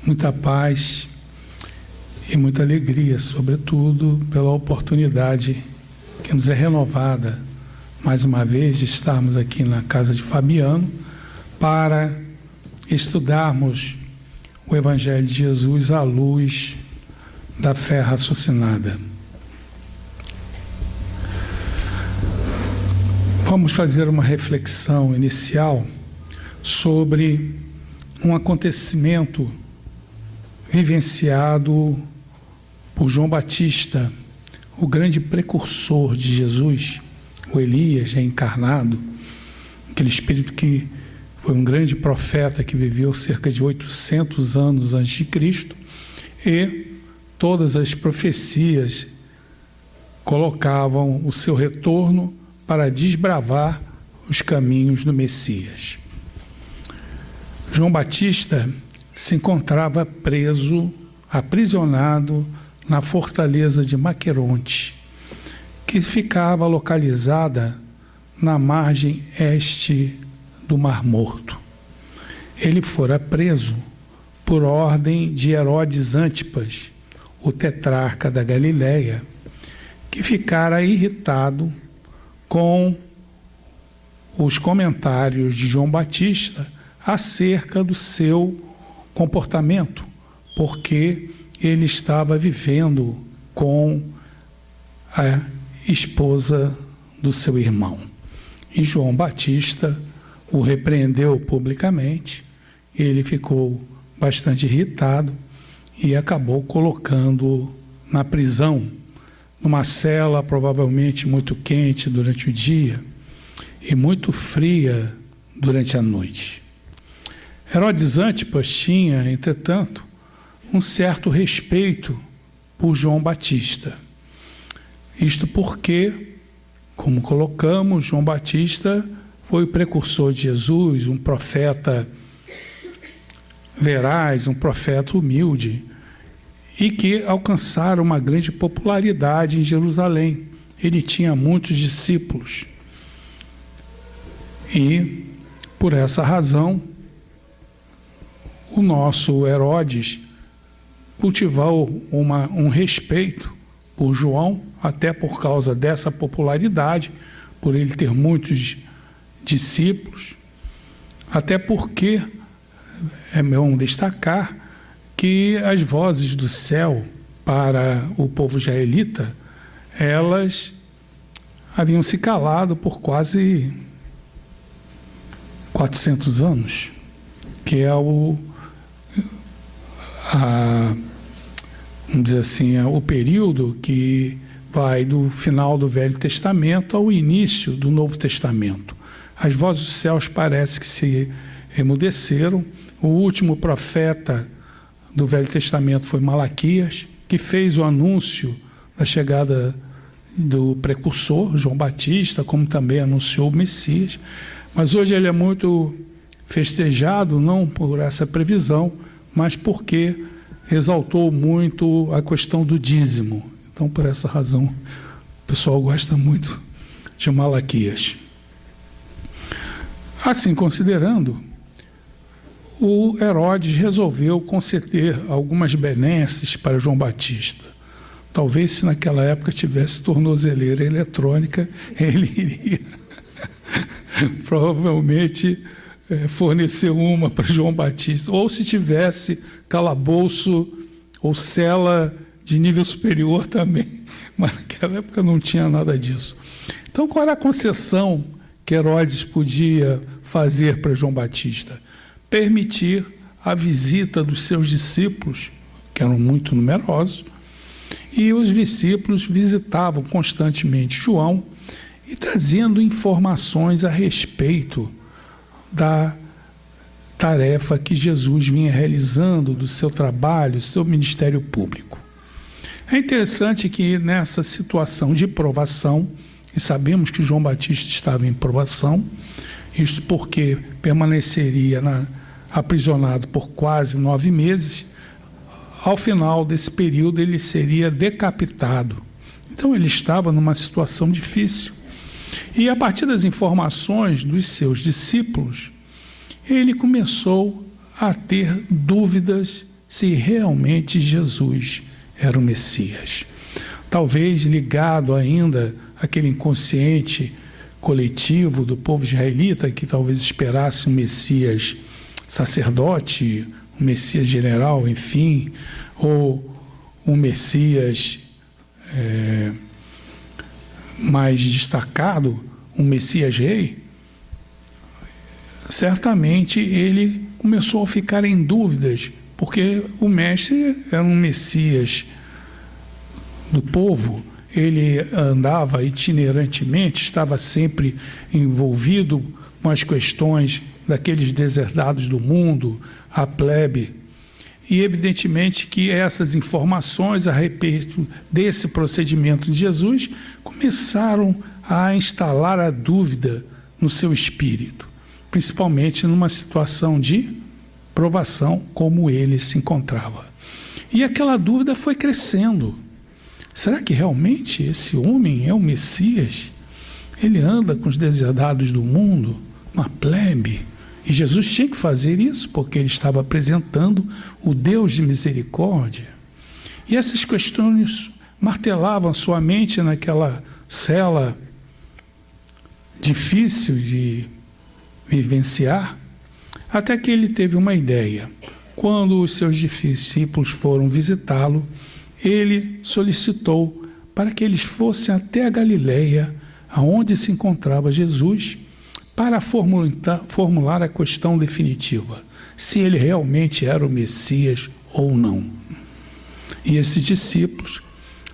muita paz e muita alegria, sobretudo pela oportunidade que nos é renovada mais uma vez de estarmos aqui na casa de Fabiano para estudarmos o Evangelho de Jesus à luz da fé raciocinada. Vamos fazer uma reflexão inicial sobre um acontecimento vivenciado por João Batista, o grande precursor de Jesus, o Elias reencarnado, aquele espírito que foi um grande profeta que viveu cerca de 800 anos antes de Cristo, e todas as profecias colocavam o seu retorno para desbravar os caminhos do Messias. João Batista se encontrava preso, aprisionado na fortaleza de Maqueronte, que ficava localizada na margem este do Mar Morto. Ele fora preso por ordem de Herodes Antipas, o tetrarca da Galileia, que ficara irritado com os comentários de João Batista acerca do seu comportamento, porque ele estava vivendo com a esposa do seu irmão. E João Batista o repreendeu publicamente, ele ficou bastante irritado e acabou colocando na prisão, numa cela provavelmente muito quente durante o dia e muito fria durante a noite. Herodes Antipas tinha, entretanto, um certo respeito por João Batista. Isto porque, como colocamos, João Batista foi o precursor de Jesus, um profeta veraz, um profeta humilde, e que alcançaram uma grande popularidade em Jerusalém. Ele tinha muitos discípulos. E, por essa razão, o nosso Herodes cultivou um respeito por João, até por causa dessa popularidade, por ele ter muitos discípulos, até porque é bom destacar que as vozes do céu para o povo israelita, elas haviam se calado por quase 400 anos, que é vamos dizer assim, o período que vai do final do Velho Testamento ao início do Novo Testamento. As vozes dos céus parece que se emudeceram. O último profeta do Velho Testamento foi Malaquias, que fez o anúncio da chegada do precursor, João Batista, como também anunciou o Messias. Mas hoje ele é muito festejado, não por essa previsão, mas porque exaltou muito a questão do dízimo. Então, por essa razão, o pessoal gosta muito de Malaquias. Assim, considerando, o Herodes resolveu conceder algumas benesses para João Batista. Talvez, se naquela época tivesse tornozeleira eletrônica, ele iria provavelmente fornecer uma para João Batista. Ou se tivesse calabouço ou cela de nível superior também. Mas naquela época não tinha nada disso. Então, qual era a concessão que Herodes podia fazer para João Batista? Permitir a visita dos seus discípulos, que eram muito numerosos, e os discípulos visitavam constantemente João e trazendo informações a respeito da tarefa que Jesus vinha realizando, do seu trabalho, do seu ministério público. É interessante que nessa situação de provação, e sabemos que João Batista estava em provação, isto porque permaneceria aprisionado por quase 9 meses, ao final desse período ele seria decapitado. Então ele estava numa situação difícil. E a partir das informações dos seus discípulos, ele começou a ter dúvidas se realmente Jesus era o Messias. Talvez ligado ainda àquele inconsciente coletivo do povo israelita, que talvez esperasse um Messias sacerdote, um Messias general, enfim, ou um Messias mais destacado, um Messias rei. Certamente ele começou a ficar em dúvidas, porque o mestre era um Messias do povo, ele andava itinerantemente, estava sempre envolvido com as questões daqueles deserdados do mundo, a plebe. E evidentemente que essas informações a respeito desse procedimento de Jesus começaram a instalar a dúvida no seu espírito, principalmente numa situação de provação como ele se encontrava. E aquela dúvida foi crescendo. Será que realmente esse homem é o Messias? Ele anda com os deserdados do mundo, uma plebe. E Jesus tinha que fazer isso porque ele estava apresentando o Deus de misericórdia. E essas questões martelavam sua mente naquela cela difícil de vivenciar, até que ele teve uma ideia. Quando os seus discípulos foram visitá-lo, ele solicitou para que eles fossem até a Galileia, aonde se encontrava Jesus, para formular a questão definitiva, se ele realmente era o Messias ou não. E esses discípulos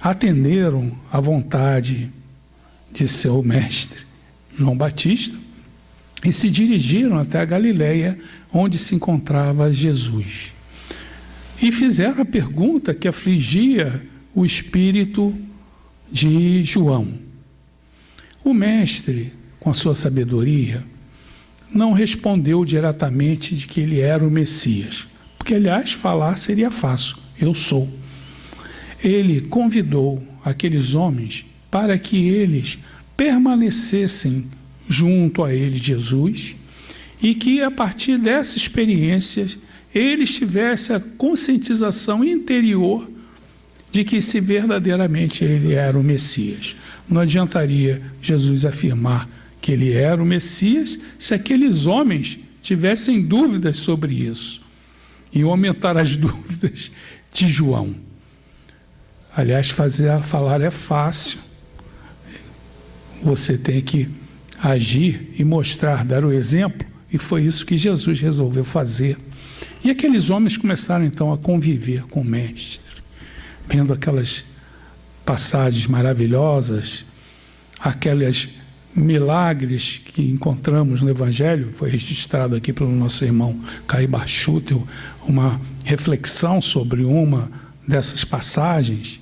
atenderam à vontade de seu mestre, João Batista, e se dirigiram até a Galileia, onde se encontrava Jesus. E fizeram a pergunta que afligia o espírito de João. O mestre, com a sua sabedoria, não respondeu diretamente de que ele era o Messias, porque, aliás, falar seria fácil, eu sou. Ele convidou aqueles homens para que eles permanecessem junto a ele, Jesus, e que, a partir dessa experiência, eles tivessem a conscientização interior de que se verdadeiramente ele era o Messias. Não adiantaria Jesus afirmar que ele era o Messias se aqueles homens tivessem dúvidas sobre isso. E aumentar as dúvidas de João. Aliás, falar é fácil. Você tem que agir e mostrar, dar o exemplo, e foi isso que Jesus resolveu fazer. E aqueles homens começaram então a conviver com o mestre, vendo aquelas passagens maravilhosas, aqueles milagres que encontramos no Evangelho. Foi registrado aqui pelo nosso irmão Caibar Schutel, uma reflexão sobre uma dessas passagens,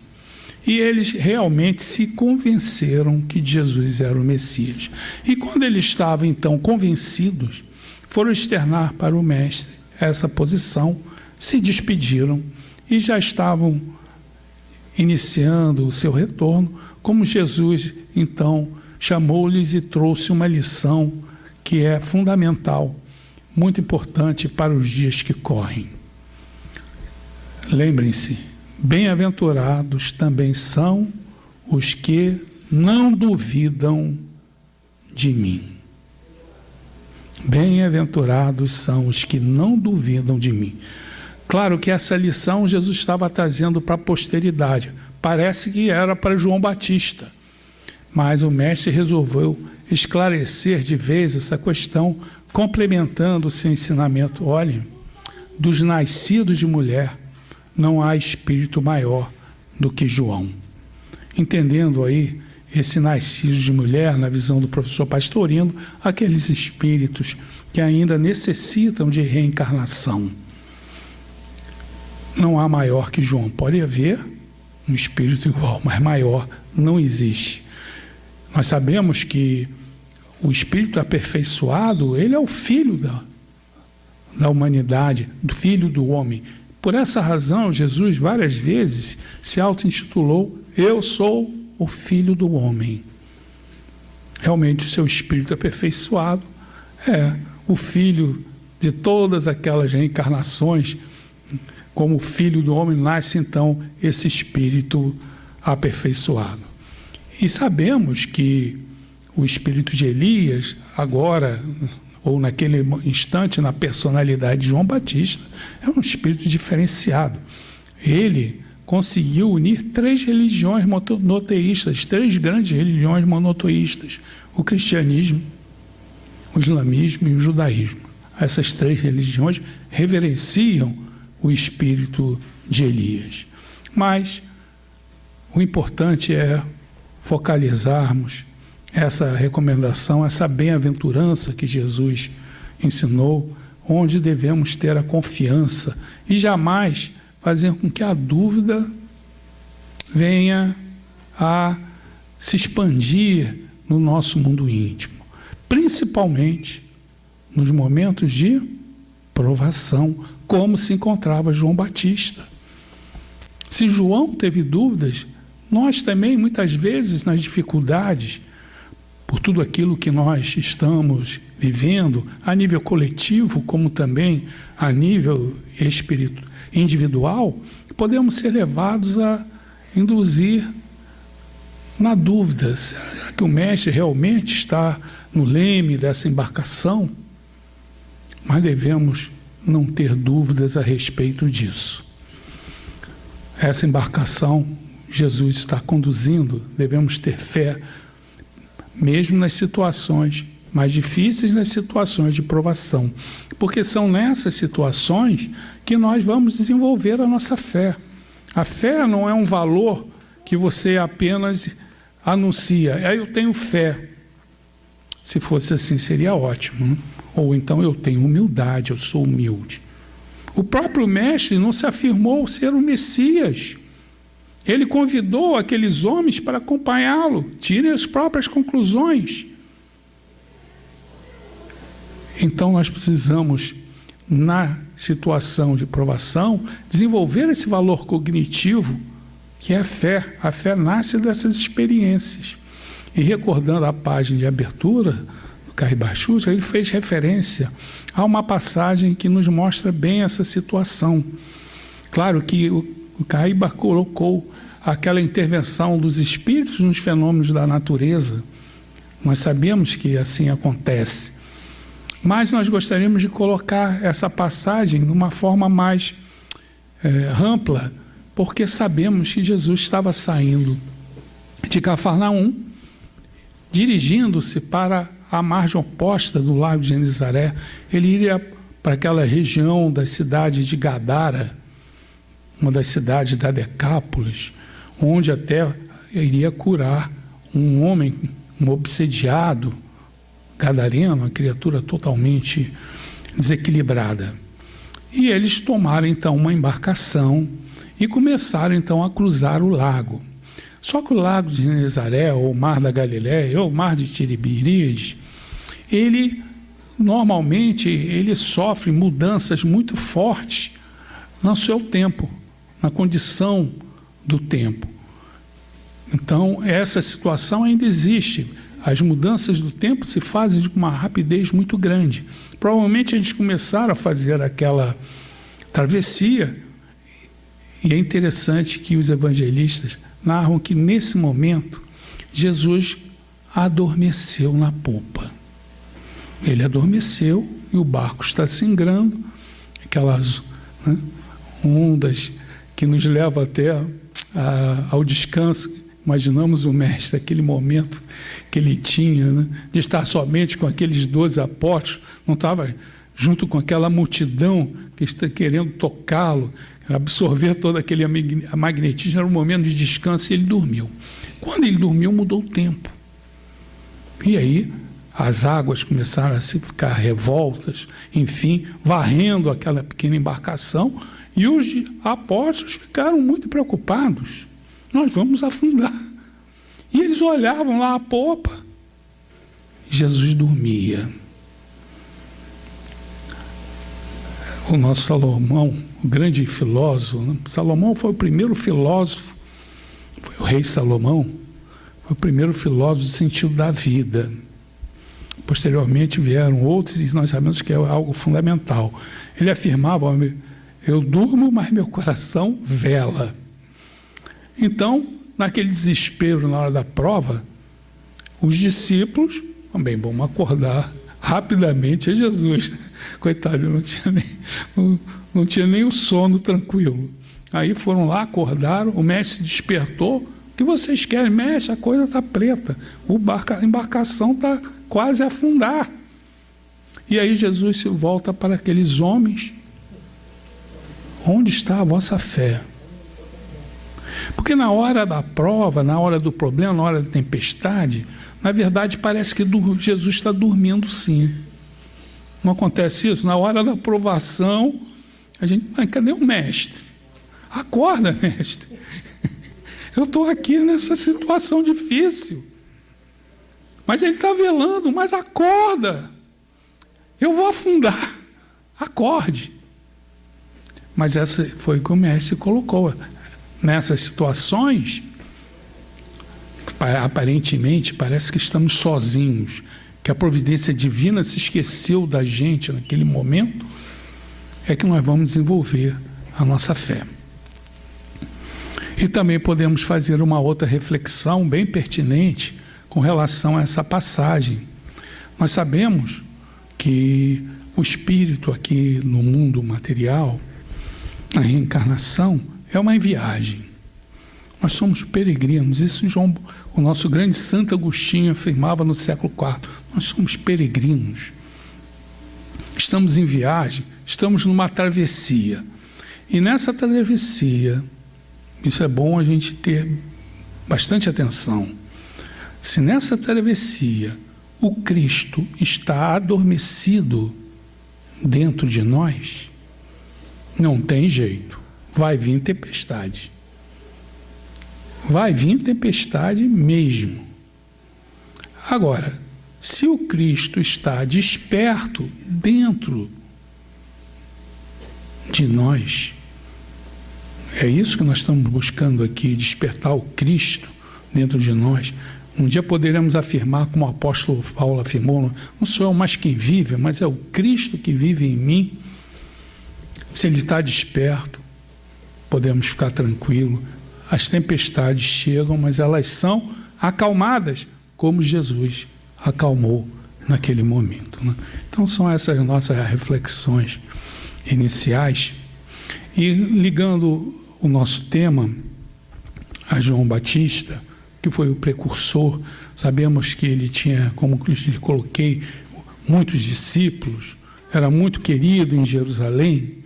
e eles realmente se convenceram que Jesus era o Messias. E quando eles estavam então convencidos, foram externar para o mestre essa posição, se despediram e já estavam iniciando o seu retorno, como Jesus então chamou-lhes e trouxe uma lição que é fundamental, muito importante para os dias que correm. Lembrem-se, bem-aventurados também são os que não duvidam de mim. Bem-aventurados são os que não duvidam de mim. Claro que essa lição Jesus estava trazendo para a posteridade. Parece que era para João Batista. Mas o mestre resolveu esclarecer de vez essa questão, complementando o seu ensinamento. Olhem, dos nascidos de mulher, não há espírito maior do que João. Entendendo aí esse nascido de mulher, na visão do professor Pastorino, aqueles espíritos que ainda necessitam de reencarnação. Não há maior que João. Pode haver um espírito igual, mas maior não existe. Nós sabemos que o espírito aperfeiçoado, ele é o filho da humanidade, do filho do homem. Por essa razão, Jesus várias vezes se auto-intitulou: eu sou o filho do homem. Realmente o seu espírito aperfeiçoado é o filho de todas aquelas reencarnações como o Filho do Homem, nasce então esse espírito aperfeiçoado. E sabemos que o espírito de Elias, agora, ou naquele instante, na personalidade de João Batista, é um espírito diferenciado. Ele conseguiu unir 3 religiões monoteístas, 3 grandes religiões monoteístas: o cristianismo, o islamismo e o judaísmo. Essas 3 religiões reverenciam o espírito de Elias. Mas o importante é focalizarmos essa recomendação, essa bem-aventurança que Jesus ensinou, onde devemos ter a confiança e jamais fazer com que a dúvida venha a se expandir no nosso mundo íntimo, principalmente nos momentos de provação, como se encontrava João Batista. Se João teve dúvidas, nós também, muitas vezes, nas dificuldades, por tudo aquilo que nós estamos vivendo, a nível coletivo, como também a nível individual, podemos ser levados a induzir na dúvida: será que o mestre realmente está no leme dessa embarcação? Mas devemos não ter dúvidas a respeito disso. Essa embarcação Jesus está conduzindo, devemos ter fé, mesmo nas situações mais difíceis, nas situações de provação, porque são nessas situações que nós vamos desenvolver a nossa fé. A fé não é um valor que você apenas anuncia: eu tenho fé. Se fosse assim, seria ótimo, né? Ou então: eu tenho humildade, eu sou humilde. O próprio mestre não se afirmou ser o Messias. Ele convidou aqueles homens para acompanhá-lo. Tirem as próprias conclusões. Então nós precisamos, na situação de provação, desenvolver esse valor cognitivo que é a fé. A fé nasce dessas experiências. E recordando a página de abertura do Carribachucha, ele fez referência a uma passagem que nos mostra bem essa situação. Claro que o Carriba colocou aquela intervenção dos espíritos nos fenômenos da natureza. Nós sabemos que assim acontece. Mas nós gostaríamos de colocar essa passagem de uma forma mais ampla, porque sabemos que Jesus estava saindo de Cafarnaum, dirigindo-se para a margem oposta do lago de Genezaré. Ele iria para aquela região da cidade de Gadara, uma das cidades da Decápolis, onde até iria curar um homem, um obsediado gadareno, uma criatura totalmente desequilibrada. E eles tomaram então uma embarcação e começaram então a cruzar o lago. Só que o lago de Genezaré, ou o mar da Galileia, ou o mar de Tiberíades, ele normalmente sofre mudanças muito fortes no seu tempo, na condição do tempo. Então, essa situação ainda existe. As mudanças do tempo se fazem com uma rapidez muito grande. Provavelmente eles começaram a fazer aquela travessia, e é interessante que os evangelistas narram que nesse momento Jesus adormeceu na popa. Ele adormeceu e o barco está singrando, aquelas ondas que nos levam até ao descanso. Imaginamos o mestre, aquele momento que ele tinha, de estar somente com aqueles 12 apóstolos, não estava junto com aquela multidão que está querendo tocá-lo, absorver todo aquele magnetismo. Era um momento de descanso e ele dormiu. Quando ele dormiu, mudou o tempo. E aí as águas começaram a se ficar revoltas, enfim, varrendo aquela pequena embarcação, e os apóstolos ficaram muito preocupados. Nós vamos afundar. E eles olhavam lá a popa. Jesus dormia. O nosso Salomão, o grande filósofo, Salomão foi o primeiro filósofo, foi o rei Salomão, foi o primeiro filósofo do sentido da vida. Posteriormente vieram outros, e nós sabemos que é algo fundamental. Ele afirmava: Eu durmo, mas meu coração vela. Então, naquele desespero na hora da prova, os discípulos também vão acordar rapidamente a Jesus. Coitado, não tinha nem o sono tranquilo. Aí foram lá, acordaram, o mestre despertou. O que vocês querem, mestre? A coisa está preta. A embarcação está quase a afundar. E aí Jesus se volta para aqueles homens. Onde está a vossa fé? Porque na hora da prova, na hora do problema, na hora da tempestade, na verdade parece que Jesus está dormindo sim. Não acontece isso? Na hora da provação, a gente, cadê o mestre? Acorda, mestre. Eu estou aqui nessa situação difícil. Mas ele está velando, mas acorda. Eu vou afundar. Acorde. Mas essa foi o que o mestre colocou. Nessas situações, aparentemente, parece que estamos sozinhos, que a providência divina se esqueceu da gente naquele momento, é que nós vamos desenvolver a nossa fé. E também podemos fazer uma outra reflexão bem pertinente com relação a essa passagem. Nós sabemos que o espírito aqui no mundo material, a reencarnação, é uma viagem. Nós somos peregrinos. Isso o nosso grande Santo Agostinho afirmava no século IV. Nós somos peregrinos. Estamos em viagem, estamos numa travessia. E nessa travessia, isso é bom a gente ter bastante atenção. Se nessa travessia o Cristo está adormecido dentro de nós, não tem jeito. Vai vir tempestade. Vai vir tempestade mesmo. Agora, se o Cristo está desperto dentro de nós, é isso que nós estamos buscando aqui, despertar o Cristo dentro de nós. Um dia poderemos afirmar, como o apóstolo Paulo afirmou, não sou eu mais quem vive, mas é o Cristo que vive em mim. Se ele está desperto, podemos ficar tranquilos. As tempestades chegam, mas elas são acalmadas, como Jesus acalmou naquele momento, né? Então são essas nossas reflexões iniciais. E ligando o nosso tema a João Batista, que foi o precursor, sabemos que ele tinha, como eu coloquei, muitos discípulos, era muito querido em Jerusalém.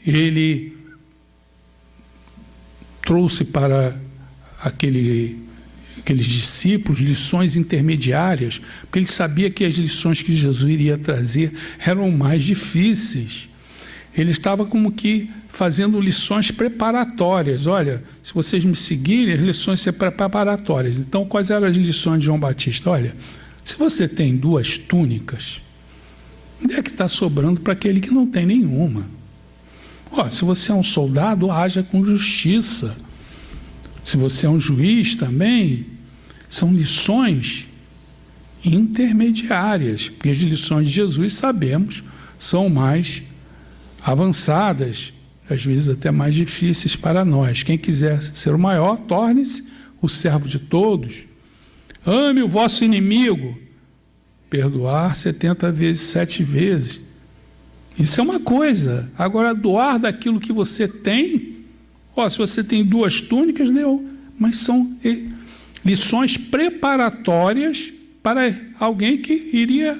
Ele trouxe para aqueles discípulos lições intermediárias, porque ele sabia que as lições que Jesus iria trazer eram mais difíceis. Ele estava como que fazendo lições preparatórias. Olha, se vocês me seguirem, as lições são preparatórias. Então, quais eram as lições de João Batista? Olha, se você tem 2 túnicas, onde é que está sobrando para aquele que não tem nenhuma? Se você é um soldado, haja com justiça. Se você é um juiz também, são lições intermediárias, porque as lições de Jesus, sabemos, são mais avançadas, às vezes até mais difíceis para nós. Quem quiser ser o maior, torne-se o servo de todos. Ame o vosso inimigo, perdoar 70 vezes, 7 vezes. Isso é uma coisa. Agora, doar daquilo que você tem, se você tem 2 túnicas, mas são lições preparatórias para alguém que iria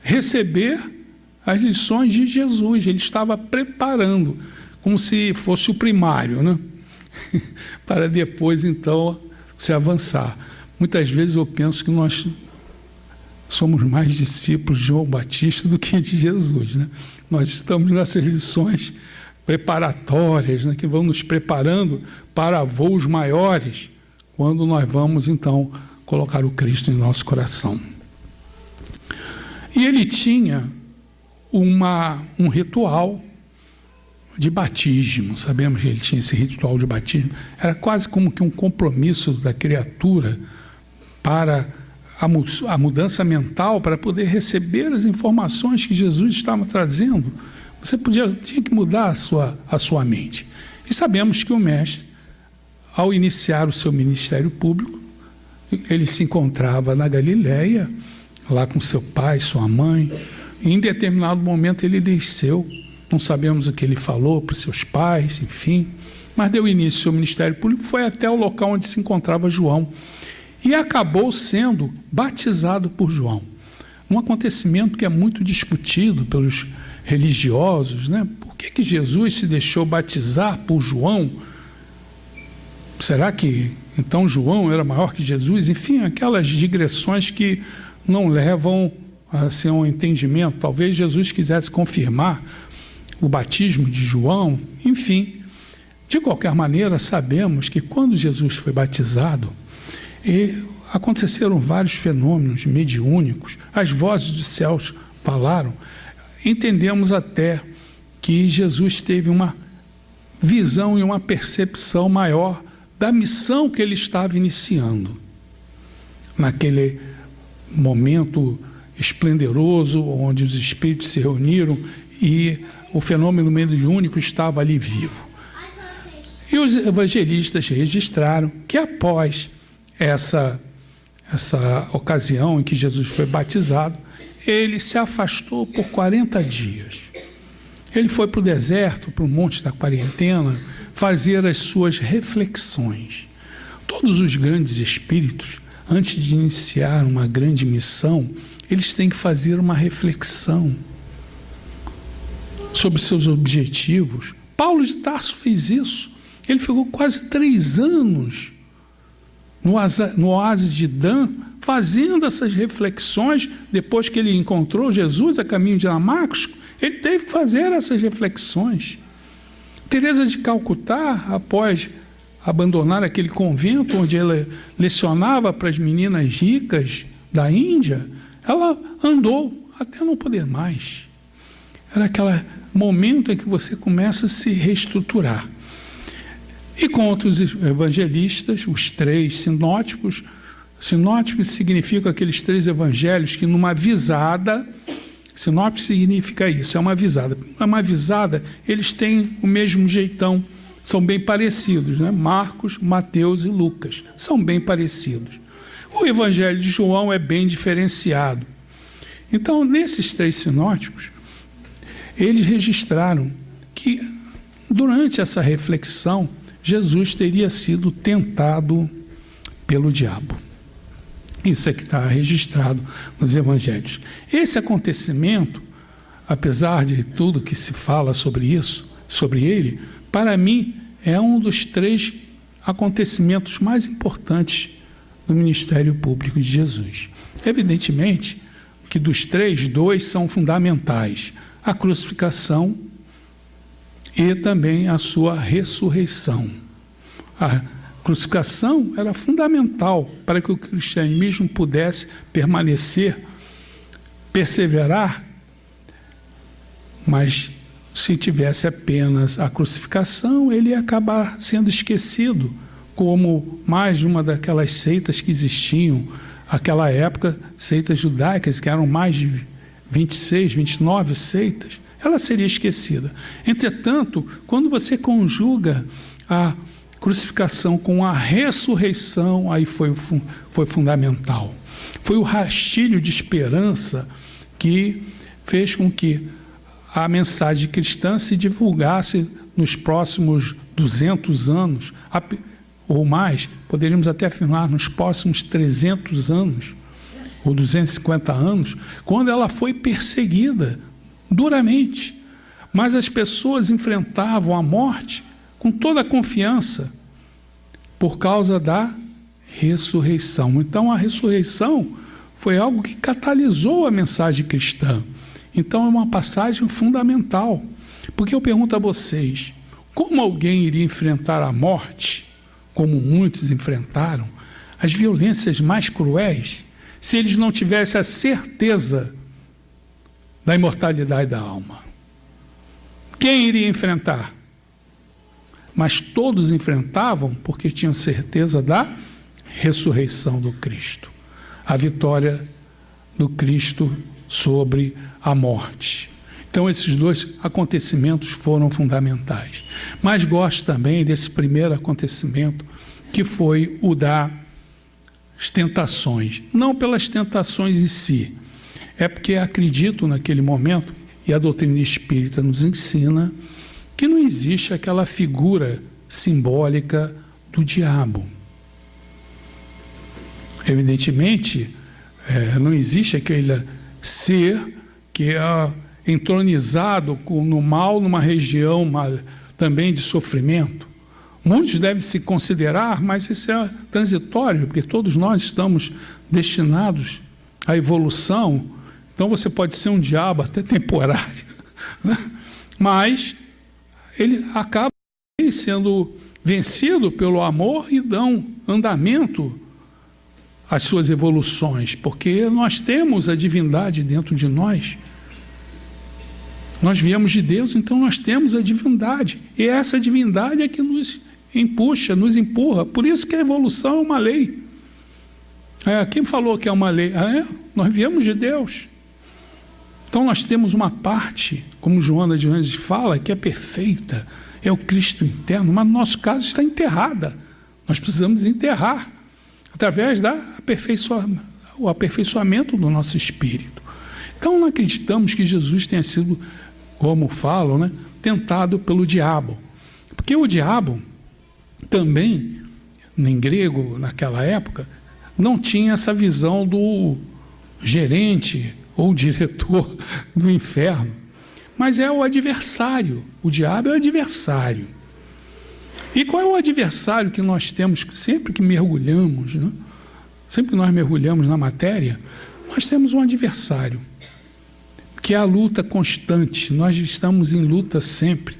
receber as lições de Jesus. Ele estava preparando, como se fosse o primário, né? Para depois, então, se avançar. Muitas vezes eu penso que nós somos mais discípulos de João Batista do que de Jesus, né? Nós estamos nessas lições preparatórias, né, que vão nos preparando para voos maiores, quando nós vamos, então, colocar o Cristo em nosso coração. E ele tinha um ritual de batismo. Sabemos que ele tinha esse ritual de batismo. Era quase como que um compromisso da criatura para a mudança mental, para poder receber as informações que Jesus estava trazendo. Você tinha que mudar a sua mente. E sabemos que o mestre, ao iniciar o seu ministério público, ele se encontrava na Galileia, lá com seu pai, sua mãe. E em determinado momento ele desceu, não sabemos o que ele falou para os seus pais, enfim, mas deu início ao seu ministério público, foi até o local onde se encontrava João e acabou sendo batizado por João. Um acontecimento que é muito discutido pelos religiosos, né? Por que Jesus se deixou batizar por João? Será que então João era maior que Jesus? Enfim, aquelas digressões que não levam assim, a um entendimento. Talvez Jesus quisesse confirmar o batismo de João. Enfim, de qualquer maneira, sabemos que quando Jesus foi batizado, aconteceram vários fenômenos mediúnicos, as vozes dos céus falaram. Entendemos até que Jesus teve uma visão e uma percepção maior da missão que ele estava iniciando. Naquele momento esplendoroso, onde os espíritos se reuniram e o fenômeno mediúnico estava ali vivo. E os evangelistas registraram que após essa ocasião em que Jesus foi batizado, ele se afastou por 40 dias. Ele foi para o deserto, para o Monte da Quarentena, fazer as suas reflexões. Todos os grandes espíritos, antes de iniciar uma grande missão, eles têm que fazer uma reflexão sobre seus objetivos. Paulo de Tarso fez isso. Ele ficou quase 3 anos no oásis de Dan, fazendo essas reflexões. Depois que ele encontrou Jesus a caminho de Damasco, ele teve que fazer essas reflexões. Teresa de Calcutá, após abandonar aquele convento onde ela lecionava para as meninas ricas da Índia, ela andou até não poder mais. Era aquele momento em que você começa a se reestruturar. E contra os evangelistas, os 3 sinóticos, sinóticos significam aqueles 3 evangelhos que numa visada, sinóptico significa isso, é uma visada. Uma visada, eles têm o mesmo jeitão, são bem parecidos, né? Marcos, Mateus e Lucas, são bem parecidos. O evangelho de João é bem diferenciado. Então, nesses 3 sinóticos, eles registraram que durante essa reflexão, Jesus teria sido tentado pelo diabo. Isso é que está registrado nos evangelhos. Esse acontecimento, apesar de tudo que se fala sobre isso, sobre ele, para mim é um dos 3 acontecimentos mais importantes do ministério público de Jesus. Evidentemente que dos 3, 2 são fundamentais: a crucificação e também a sua ressurreição. A crucificação era fundamental para que o cristianismo pudesse permanecer, perseverar, mas se tivesse apenas a crucificação, ele ia acabar sendo esquecido, como mais de uma daquelas seitas que existiam naquela época, seitas judaicas, que eram mais de 26, 29 seitas, ela seria esquecida. Entretanto, quando você conjuga a crucificação com a ressurreição, aí foi fundamental. Foi o rastilho de esperança que fez com que a mensagem cristã se divulgasse nos próximos 200 anos, ou mais, poderíamos até afirmar nos próximos 300 anos, ou 250 anos, quando ela foi perseguida duramente. Mas as pessoas enfrentavam a morte com toda a confiança, por causa da ressurreição. Então, a ressurreição foi algo que catalisou a mensagem cristã. Então, é uma passagem fundamental. Porque eu pergunto a vocês, como alguém iria enfrentar a morte, como muitos enfrentaram, as violências mais cruéis, se eles não tivessem a certeza da imortalidade da alma? Quem iria enfrentar? Mas todos enfrentavam porque tinham certeza da ressurreição do Cristo, a vitória do Cristo sobre a morte. Então, esses dois acontecimentos foram fundamentais. Mas gosto também desse primeiro acontecimento, que foi o das tentações. Não pelas tentações em si, é porque acredito naquele momento, e a doutrina espírita nos ensina, que não existe aquela figura simbólica do diabo. Evidentemente, não existe aquele ser que é entronizado no mal, numa região também de sofrimento. Muitos devem se considerar, mas isso é transitório, porque todos nós estamos destinados à evolução. Então você pode ser um diabo até temporário, né? Mas ele acaba sendo vencido pelo amor e dão andamento às suas evoluções, porque nós temos a divindade dentro de nós. Nós viemos de Deus, então nós temos a divindade. E essa divindade é que nos empuxa, nos empurra. Por isso que a evolução é uma lei. Quem falou que é uma lei? Nós viemos de Deus. Então nós temos uma parte, como Joana de Anjos fala, que é perfeita, é o Cristo interno, mas no nosso caso está enterrada. Nós precisamos enterrar, através do aperfeiçoamento do nosso espírito. Então não acreditamos que Jesus tenha sido, como falam, né, tentado pelo diabo. Porque o diabo também, em grego, naquela época, não tinha essa visão do gerente ou diretor do inferno, mas é o adversário. O diabo é o adversário. E qual é o adversário que nós temos sempre que mergulhamos, né? Sempre que nós mergulhamos na matéria, nós temos um adversário, que é a luta constante. Nós estamos em luta sempre,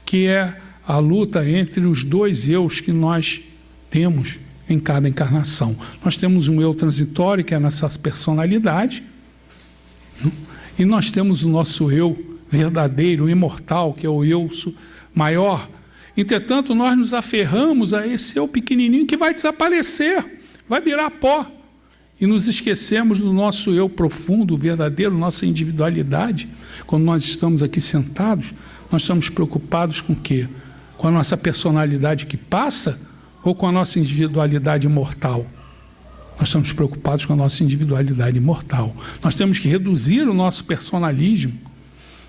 que é a luta entre os dois eus que nós temos em cada encarnação. Nós temos um eu transitório, que é a nossa personalidade, e nós temos o nosso eu verdadeiro, imortal, que é o eu maior. Entretanto, nós nos aferramos a esse eu pequenininho que vai desaparecer, vai virar pó, e nos esquecemos do nosso eu profundo, verdadeiro, nossa individualidade. Quando nós estamos aqui sentados, nós estamos preocupados com o quê? Com a nossa personalidade que passa ou com a nossa individualidade imortal? Nós estamos preocupados com a nossa individualidade imortal. Nós temos que reduzir o nosso personalismo.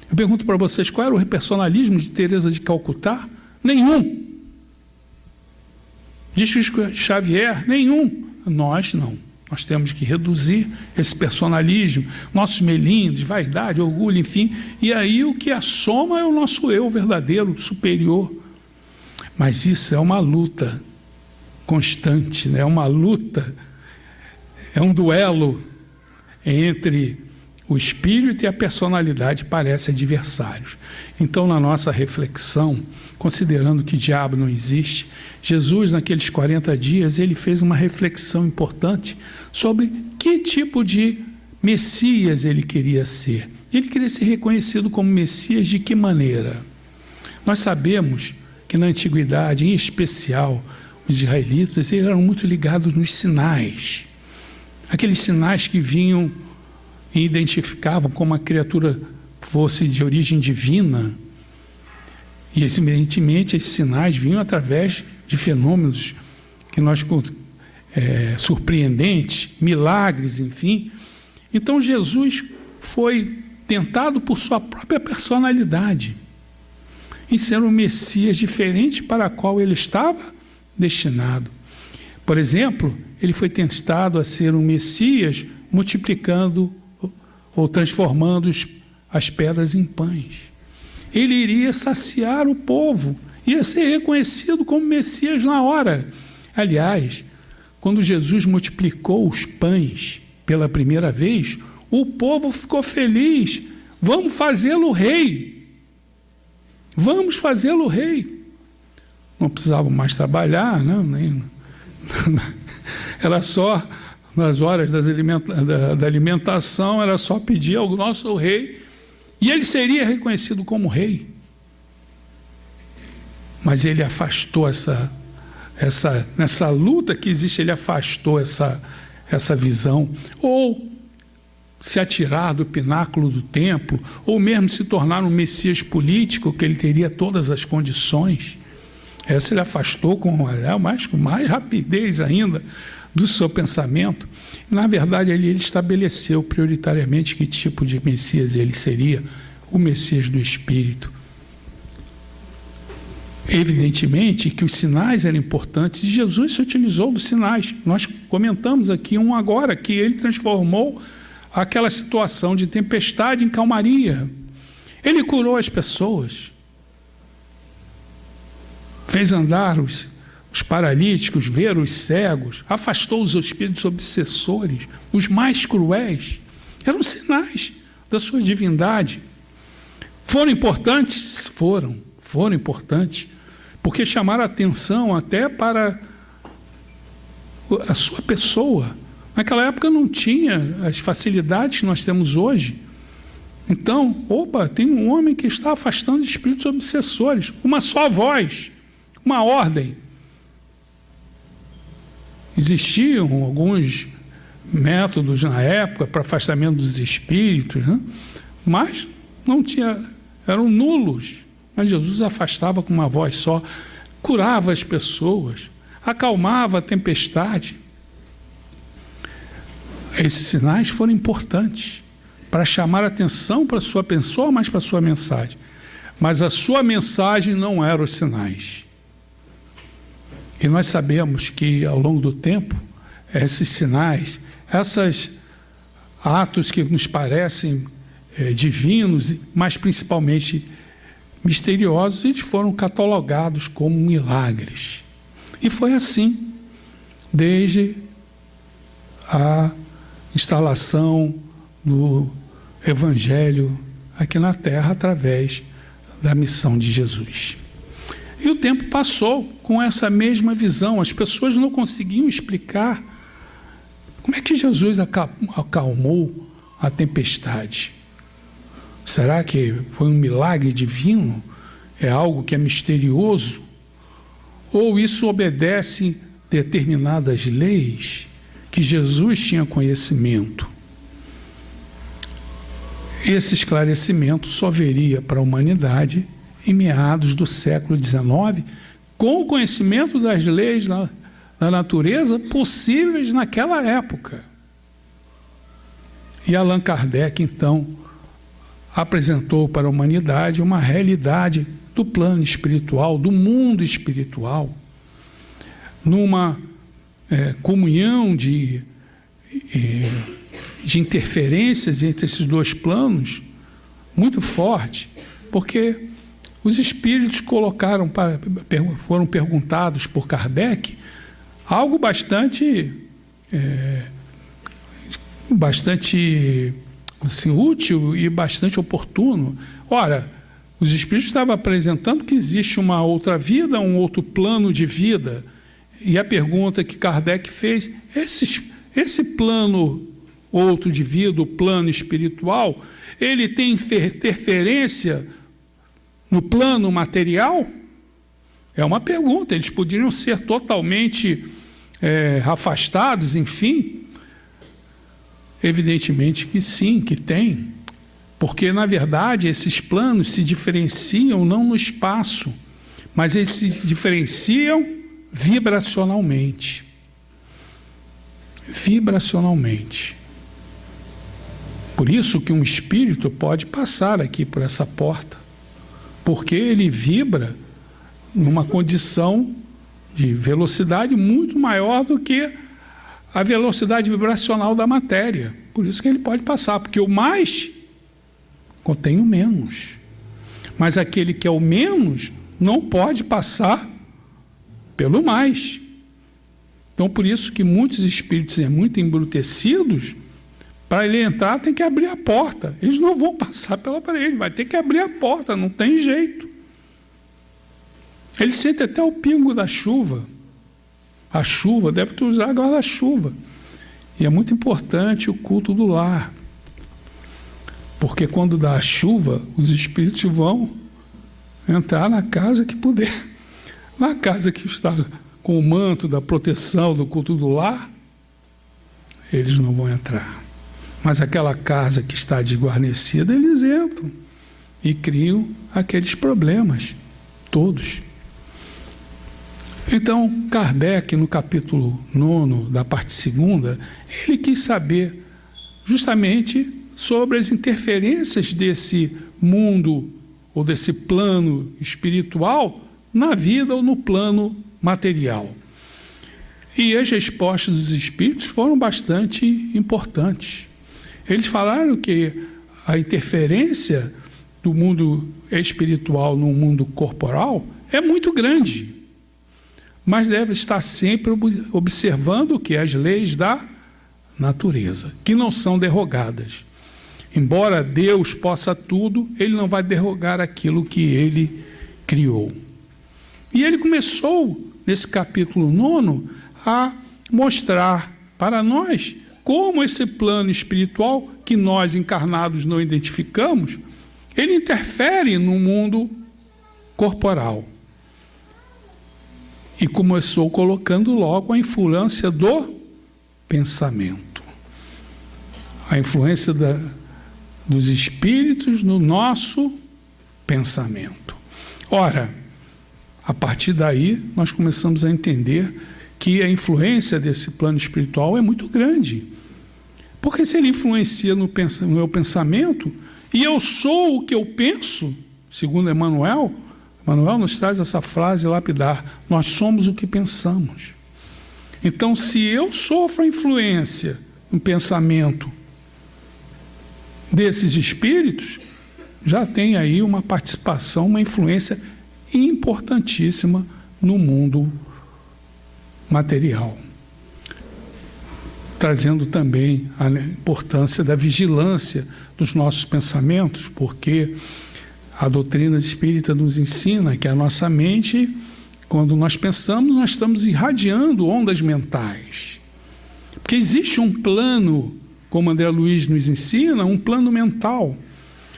Eu pergunto para vocês, qual era o personalismo de Teresa de Calcutá? Nenhum. De Chico Xavier? Nenhum. Nós não. Nós temos que reduzir esse personalismo, nossos melindres, vaidade, orgulho, enfim. E aí o que assoma é o nosso eu verdadeiro, superior. Mas isso é uma luta constante, né? É uma luta, é um duelo entre o espírito e a personalidade, parecem adversários. Então, na nossa reflexão, considerando que diabo não existe, Jesus, naqueles 40 dias, ele fez uma reflexão importante sobre que tipo de Messias ele queria ser. Ele queria ser reconhecido como Messias de que maneira? Nós sabemos que na antiguidade, em especial, os israelitas eram muito ligados nos sinais. Aqueles sinais que vinham e identificavam como a criatura fosse de origem divina. E, evidentemente, esses sinais vinham através de fenômenos que nós surpreendentes, milagres, enfim. Então, Jesus foi tentado por sua própria personalidade, em ser um Messias diferente para a qual ele estava destinado. Por exemplo, ele foi tentado a ser um Messias multiplicando ou transformando as pedras em pães. Ele iria saciar o povo, ia ser reconhecido como Messias na hora. Aliás, quando Jesus multiplicou os pães pela primeira vez, o povo ficou feliz. Vamos fazê-lo rei. Vamos fazê-lo rei. Não precisavam mais trabalhar, não, era só nas horas da alimentação, era só pedir ao nosso rei, e ele seria reconhecido como rei. Mas ele afastou nessa luta que existe, ele afastou essa visão, ou se atirar do pináculo do templo, ou mesmo se tornar um Messias político, que ele teria todas as condições. Essa ele afastou com mais rapidez ainda do seu pensamento. Na verdade, ele estabeleceu prioritariamente que tipo de Messias ele seria, o Messias do Espírito. Evidentemente que os sinais eram importantes, e Jesus se utilizou dos sinais. Nós comentamos aqui um agora, que ele transformou aquela situação de tempestade em calmaria. Ele curou as pessoas, fez andar os paralíticos, ver os cegos, afastou os espíritos obsessores, os mais cruéis. Eram sinais da sua divindade. Foram importantes? Foram importantes, porque chamaram a atenção até para a sua pessoa. Naquela época não tinha as facilidades que nós temos hoje. Então, tem um homem que está afastando espíritos obsessores. Uma só voz, uma ordem. Existiam alguns métodos na época para afastamento dos espíritos, né? Mas não tinha, eram nulos. Mas Jesus afastava com uma voz só, curava as pessoas, acalmava a tempestade. Esses sinais foram importantes para chamar a atenção para a sua pessoa, mas para a sua mensagem. Mas a sua mensagem não era os sinais. E nós sabemos que, ao longo do tempo, esses sinais, esses atos que nos parecem divinos, mas principalmente misteriosos, eles foram catalogados como milagres. E foi assim, desde a instalação do Evangelho aqui na Terra, através da missão de Jesus. E o tempo passou com essa mesma visão. As pessoas não conseguiam explicar como é que Jesus acalmou a tempestade. Será que foi um milagre divino? É algo que é misterioso? Ou isso obedece determinadas leis que Jesus tinha conhecimento? Esse esclarecimento só viria para a humanidade em meados do século XIX, com o conhecimento das leis da natureza possíveis naquela época. E Allan Kardec, então, apresentou para a humanidade uma realidade do plano espiritual, do mundo espiritual, numa comunhão de interferências entre esses dois planos muito forte, porque os espíritos foram perguntados por Kardec algo bastante assim, útil e bastante oportuno. Ora, os espíritos estavam apresentando que existe uma outra vida, um outro plano de vida. E a pergunta que Kardec fez, esse plano outro de vida, o plano espiritual, ele tem interferência no plano material? É uma pergunta. Eles poderiam ser totalmente afastados, enfim. Evidentemente que sim, que tem. Porque, na verdade, esses planos se diferenciam não no espaço, mas eles se diferenciam vibracionalmente. Vibracionalmente. Por isso que um espírito pode passar aqui por essa porta, porque ele vibra numa condição de velocidade muito maior do que a velocidade vibracional da matéria. Por isso que ele pode passar, porque o mais contém o menos. Mas aquele que é o menos não pode passar pelo mais. Então, por isso que muitos espíritos muito embrutecidos, para ele entrar tem que abrir a porta. Eles não vão passar pela parede, vai ter que abrir a porta, não tem jeito. Ele sente até o pingo da chuva. A chuva, deve usar guarda-chuva. E é muito importante o culto do lar. Porque quando dá a chuva, os espíritos vão entrar na casa que puder. Na casa que está com o manto da proteção do culto do lar, eles não vão entrar. Mas aquela casa que está desguarnecida, eles entram e criam aqueles problemas todos. Então, Kardec, no capítulo 9, da parte 2ª, ele quis saber justamente sobre as interferências desse mundo ou desse plano espiritual na vida ou no plano material. E as respostas dos espíritos foram bastante importantes. Eles falaram que a interferência do mundo espiritual no mundo corporal é muito grande, mas deve estar sempre observando o que? As leis da natureza, que não são derrogadas. Embora Deus possa tudo, Ele não vai derrogar aquilo que Ele criou. E Ele começou, nesse capítulo 9, a mostrar para nós como esse plano espiritual, que nós encarnados não identificamos, ele interfere no mundo corporal. E começou colocando logo a influência do pensamento. A influência dos espíritos no nosso pensamento. Ora, a partir daí, nós começamos a entender que a influência desse plano espiritual é muito grande. Porque se ele influencia no meu pensamento, e eu sou o que eu penso, segundo Emmanuel nos traz essa frase lapidar: nós somos o que pensamos. Então, se eu sofro a influência no pensamento desses espíritos, já tem aí uma participação, uma influência importantíssima no mundo material, trazendo também a importância da vigilância dos nossos pensamentos, porque a doutrina espírita nos ensina que a nossa mente, quando nós pensamos, nós estamos irradiando ondas mentais. Porque existe um plano, como André Luiz nos ensina, um plano mental.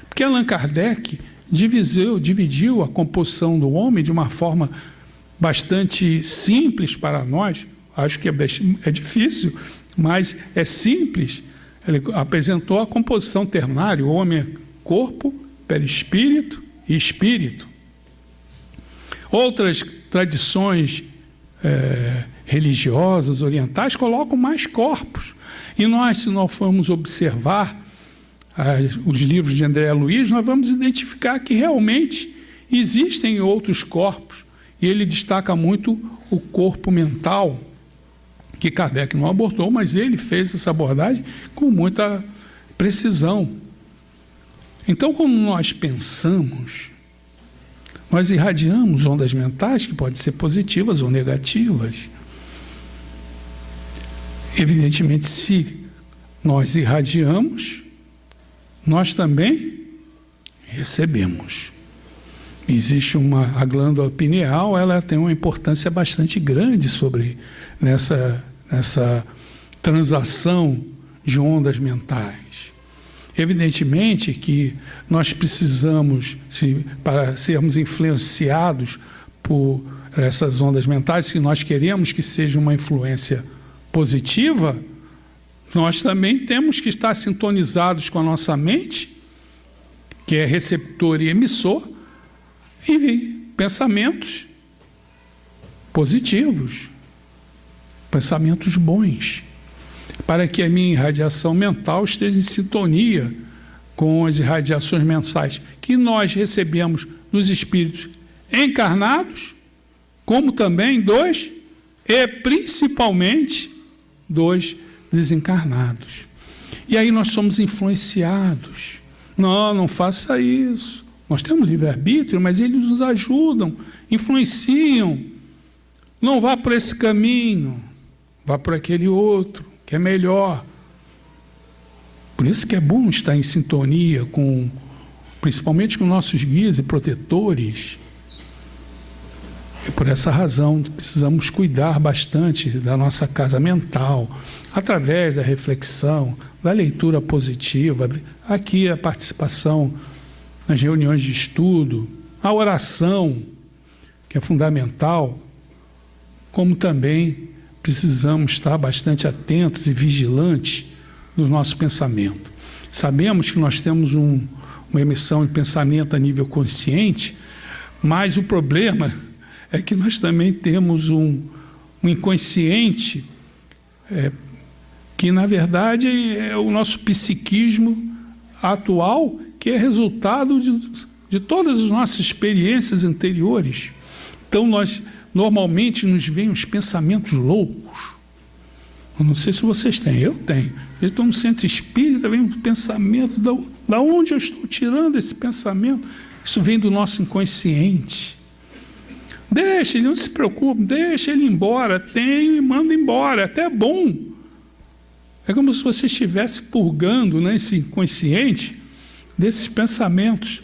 Porque Allan Kardec dividiu a composição do homem de uma forma bastante simples para nós. Acho que é difícil, mas é simples. Ele apresentou a composição ternária: o homem é corpo, perispírito e espírito. Outras tradições religiosas orientais colocam mais corpos. E nós, se nós formos observar os livros de André Luiz, nós vamos identificar que realmente existem outros corpos. E ele destaca muito o corpo mental, que Kardec não abordou, mas ele fez essa abordagem com muita precisão. Então, quando nós pensamos, nós irradiamos ondas mentais que podem ser positivas ou negativas. Evidentemente, se nós irradiamos, nós também recebemos. Existe a glândula pineal, ela tem uma importância bastante grande nessa transação de ondas mentais. Evidentemente que nós precisamos, para sermos influenciados por essas ondas mentais, se nós queremos que seja uma influência positiva, nós também temos que estar sintonizados com a nossa mente, que é receptor e emissor, e pensamentos positivos, pensamentos bons, para que a minha irradiação mental esteja em sintonia com as irradiações mensais que nós recebemos dos espíritos encarnados, como também dos, e principalmente, dos desencarnados. E aí nós somos influenciados. Não faça isso. Nós temos livre-arbítrio, mas eles nos ajudam, influenciam. Não vá por esse caminho, vá por aquele outro, que é melhor. Por isso que é bom estar em sintonia principalmente com nossos guias e protetores. E por essa razão precisamos cuidar bastante da nossa casa mental, através da reflexão, da leitura positiva, aqui a participação nas reuniões de estudo, a oração, que é fundamental, como também precisamos estar bastante atentos e vigilantes do nosso pensamento. Sabemos que nós temos uma emissão de pensamento a nível consciente, mas o problema é que nós também temos um inconsciente, que na verdade é o nosso psiquismo atual, que é resultado de todas as nossas experiências anteriores. Então nós normalmente nos vêm os pensamentos loucos. Eu não sei se vocês têm, eu tenho. Eu estou no centro espírita, vem um pensamento, da onde eu estou tirando esse pensamento? Isso vem do nosso inconsciente. Deixa ele, não se preocupe, deixa ele ir embora, tenho e manda embora, até é bom. É como se você estivesse purgando, né, esse inconsciente desses pensamentos.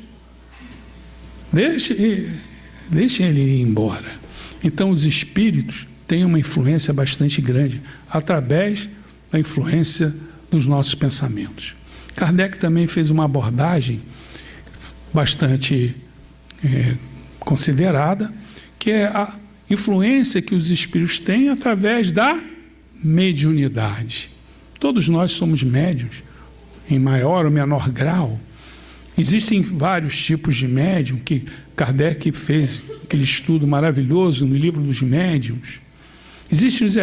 Deixa ele ir embora. Então os espíritos têm uma influência bastante grande através da influência dos nossos pensamentos. Kardec também fez uma abordagem bastante considerada, que é a influência que os espíritos têm através da mediunidade. Todos nós somos médiuns, em maior ou menor grau. Existem vários tipos de médium, que Kardec fez aquele estudo maravilhoso no livro dos médiuns. Existem os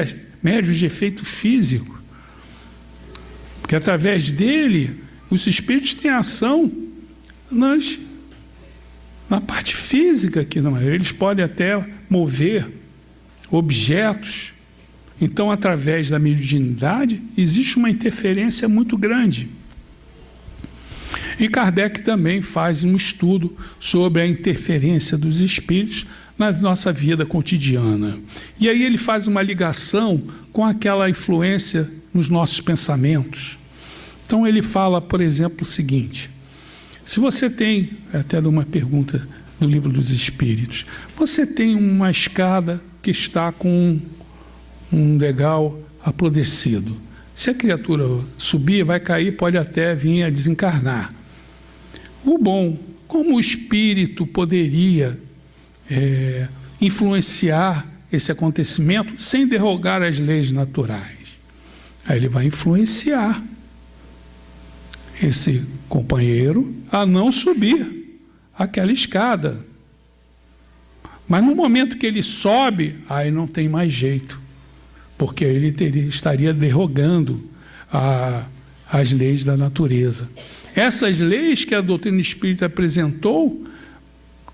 médiuns de efeito físico, que através dele os espíritos têm ação na parte física, que não é. Eles podem até mover objetos. Então, através da mediunidade, existe uma interferência muito grande. E Kardec também faz um estudo sobre a interferência dos espíritos na nossa vida cotidiana. E aí ele faz uma ligação com aquela influência nos nossos pensamentos. Então ele fala, por exemplo, o seguinte: se você tem, até de uma pergunta do Livro dos Espíritos, você tem uma escada que está com um degrau apodrecido. Se a criatura subir, vai cair, pode até vir a desencarnar. Como o espírito poderia influenciar esse acontecimento sem derrogar as leis naturais? Aí ele vai influenciar esse companheiro a não subir aquela escada. Mas no momento que ele sobe, aí não tem mais jeito, porque ele estaria derrogando as leis da natureza. Essas leis que a doutrina espírita apresentou,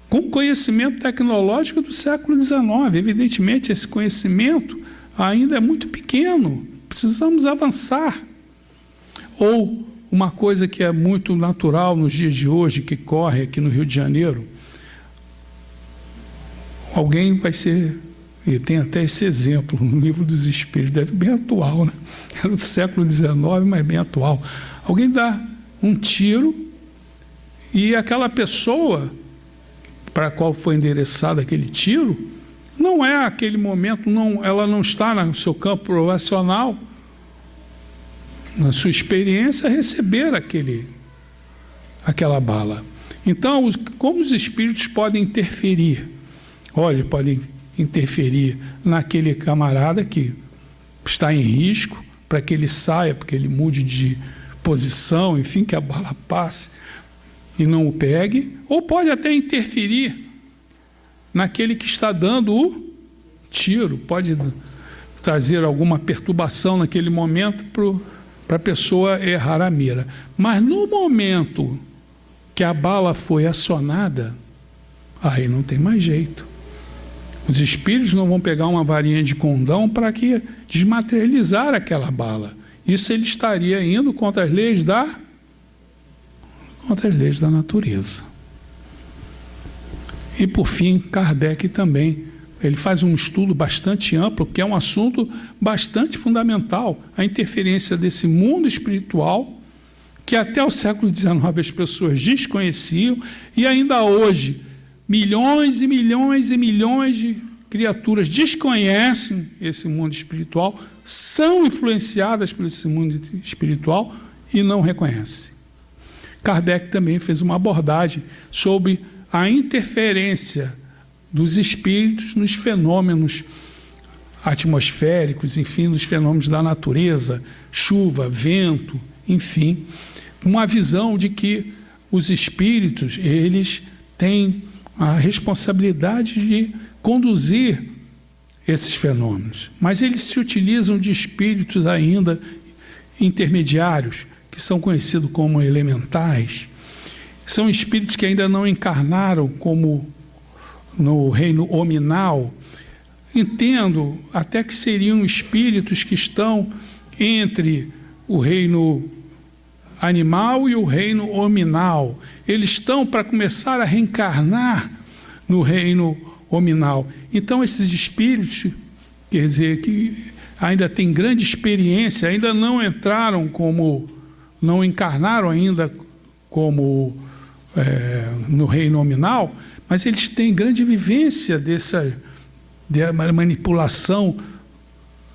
com conhecimento tecnológico do século XIX, evidentemente esse conhecimento ainda é muito pequeno, precisamos avançar. Ou uma coisa que é muito natural nos dias de hoje, que corre aqui no Rio de Janeiro, alguém vai ser, e tem até esse exemplo no Livro dos Espíritos, deve ser bem atual, né? Era do século XIX, mas bem atual. Alguém dá um tiro e aquela pessoa para a qual foi endereçado aquele tiro, não é aquele momento, ela não está no seu campo profissional, na sua experiência, a receber aquela bala. Então, como os espíritos podem interferir? Olha, podem interferir naquele camarada que está em risco, para que ele saia, para que ele mude de posição, enfim, que a bala passe e não o pegue, ou pode até interferir naquele que está dando o tiro, pode trazer alguma perturbação naquele momento para a pessoa errar a mira. Mas no momento que a bala foi acionada, aí não tem mais jeito. Os espíritos não vão pegar uma varinha de condão para que desmaterializar aquela bala. Isso ele estaria indo contra as leis da natureza. E por fim, Kardec também, ele faz um estudo bastante amplo, que é um assunto bastante fundamental, a interferência desse mundo espiritual, que até o século XIX as pessoas desconheciam, e ainda hoje, milhões e milhões e milhões de criaturas desconhecem esse mundo espiritual, são influenciadas por esse mundo espiritual e não reconhecem. Kardec também fez uma abordagem sobre a interferência dos espíritos nos fenômenos atmosféricos, enfim, nos fenômenos da natureza, chuva, vento, enfim, uma visão de que os espíritos, eles têm a responsabilidade de conduzir esses fenômenos, mas eles se utilizam de espíritos ainda intermediários, que são conhecidos como elementais. São espíritos que ainda não encarnaram como no reino hominal. Entendo até que seriam espíritos que estão entre o reino animal e o reino hominal. Eles estão para começar a reencarnar no reino hominal. Então, esses espíritos, quer dizer, que ainda têm grande experiência, ainda não entraram como, não encarnaram ainda como no reino nominal, mas eles têm grande vivência da manipulação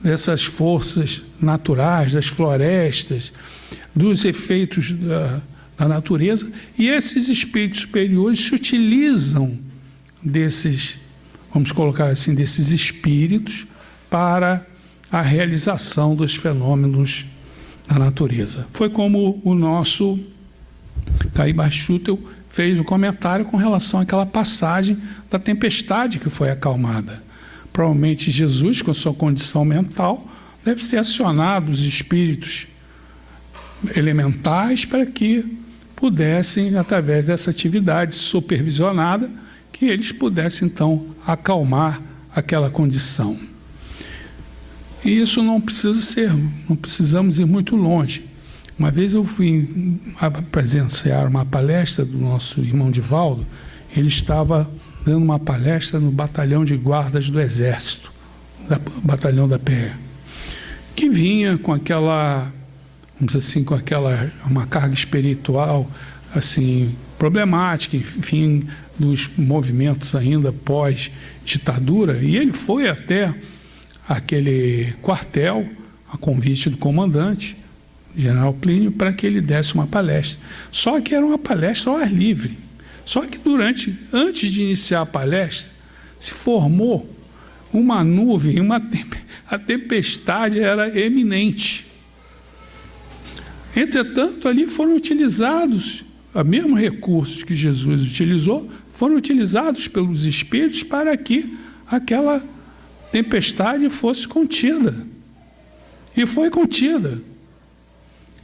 dessas forças naturais, das florestas, dos efeitos da natureza, e esses espíritos superiores se utilizam desses, vamos colocar assim, desses espíritos para a realização dos fenômenos da natureza. Foi como o nosso Caíba Schutel fez um comentário com relação àquela passagem da tempestade que foi acalmada. Provavelmente Jesus, com sua condição mental, deve ter acionado os espíritos elementais para que pudessem, através dessa atividade supervisionada, que eles pudessem então acalmar aquela condição. E isso não precisamos ir muito longe. Uma vez eu fui presenciar uma palestra do nosso irmão Divaldo. Ele estava dando uma palestra no batalhão de guardas do Exército, batalhão da PR, que vinha com aquela, vamos dizer assim, uma carga espiritual assim problemática, enfim, dos movimentos ainda pós-ditadura, e ele foi até aquele quartel, a convite do comandante, General Plínio, para que ele desse uma palestra. Só que era uma palestra ao ar livre. Só que antes de iniciar a palestra, se formou uma nuvem, a tempestade era eminente. Entretanto, ali foram utilizados os mesmos recursos que Jesus utilizou, foram utilizados pelos espíritos para que aquela tempestade fosse contida. E foi contida.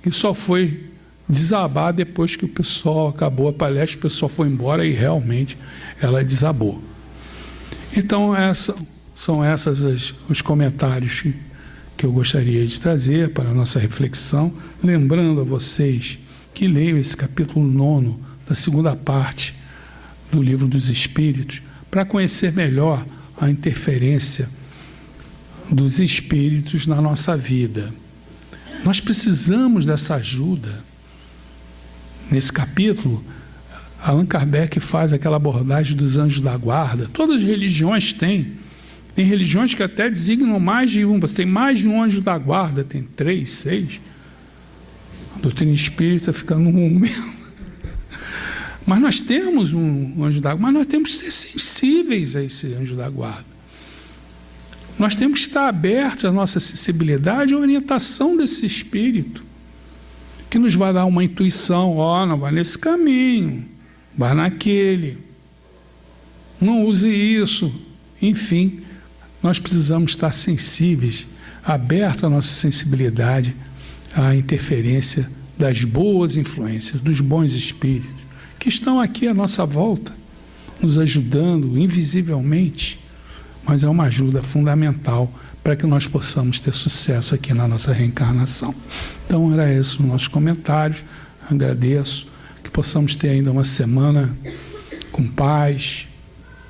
E só foi desabar depois que o pessoal acabou a palestra, o pessoal foi embora e realmente ela desabou. Então, são esses os comentários que eu gostaria de trazer para a nossa reflexão, lembrando a vocês que leiam esse capítulo 9 da segunda parte do Livro dos Espíritos, para conhecer melhor a interferência dos espíritos na nossa vida. Nós precisamos dessa ajuda. Nesse capítulo, Allan Kardec faz aquela abordagem dos anjos da guarda. Todas as religiões têm. Tem religiões que até designam mais de um. Você tem mais de um anjo da guarda, tem 3, 6. A doutrina espírita fica no 1 mesmo. Mas nós temos um anjo da guarda, mas nós temos que ser sensíveis a esse anjo da guarda. Nós temos que estar abertos à nossa sensibilidade e à orientação desse espírito, que nos vai dar uma intuição: não vai nesse caminho, vai naquele, não use isso. Enfim, nós precisamos estar sensíveis, abertos à nossa sensibilidade, à interferência das boas influências, dos bons espíritos, que estão aqui à nossa volta, nos ajudando invisivelmente, mas é uma ajuda fundamental para que nós possamos ter sucesso aqui na nossa reencarnação. Então, era esse os nossos comentários. Agradeço, que possamos ter ainda uma semana com paz,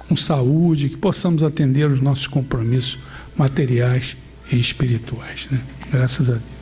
com saúde, que possamos atender os nossos compromissos materiais e espirituais, né? Graças a Deus.